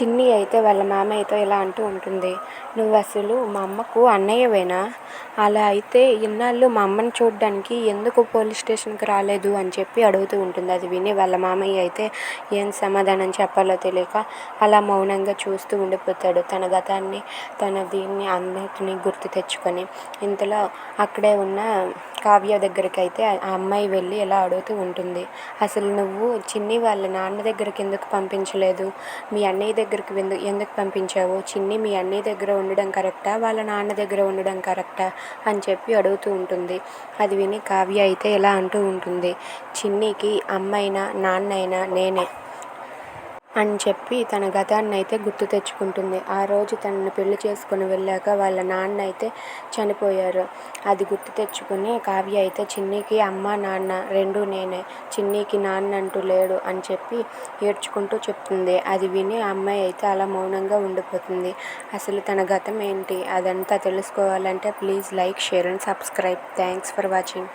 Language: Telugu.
చిన్ని అయితే వాళ్ళ మామయ్యతో ఇలా అంటూ ఉంటుంది, నువ్వు అసలు మా అమ్మకు అన్నయ్యవేనా? అలా అయితే ఇన్నాళ్ళు మా అమ్మని చూడడానికి ఎందుకు పోలీస్ స్టేషన్కి రాలేదు అని చెప్పి అడుగుతూ ఉంటుంది. అది విని వాళ్ళ మామయ్య అయితే ఏం సమాధానం చెప్పాలో తెలియక అలా మౌనంగా చూస్తూ ఉండిపోతాడు. తన గతాన్ని దీన్ని అన్నిటినీ గుర్తు తెచ్చుకొని. ఇంతలో అక్కడే ఉన్న కావ్య దగ్గరికి అయితే ఆ అమ్మాయి వెళ్ళి ఇలా అడుగుతూ ఉంటుంది, అసలు నువ్వు చిన్ని వాళ్ళ నాన్న దగ్గరికి ఎందుకు పంపించలేదు? మీ అన్నయ్య దగ్గరికి ఎందుకు పంపించావు? చిన్ని మీ అన్నయ్య దగ్గర ఉండడం కరెక్టా, వాళ్ళ నాన్న దగ్గర ఉండడం కరెక్టా అని చెప్పి అడుగుతూ ఉంటుంది. అది విని కావ్య అయితే ఇలా అంటూ ఉంటుంది, చిన్నికి అమ్మైనా నాన్నైనా నేనే అని చెప్పి తన గతాన్ని అయితే గుర్తు తెచ్చుకుంటుంది. ఆ రోజు తనని పెళ్లి చేసుకుని వెళ్ళాక వాళ్ళ నాన్న అయితే చనిపోయారు. అది గుర్తు తెచ్చుకుని కావ్య అయితే చిన్నికి అమ్మ నాన్న రెండూ నేనే, చిన్నికి నాన్న అంటూ లేడు అని చెప్పి ఏడ్చుకుంటూ చెప్తుంది. అది విని ఆ అమ్మాయి అయితే అలా మౌనంగా ఉండిపోతుంది. అసలు తన గతం ఏంటి అదంతా తెలుసుకోవాలంటే please like, share and subscribe. Thanks for watching.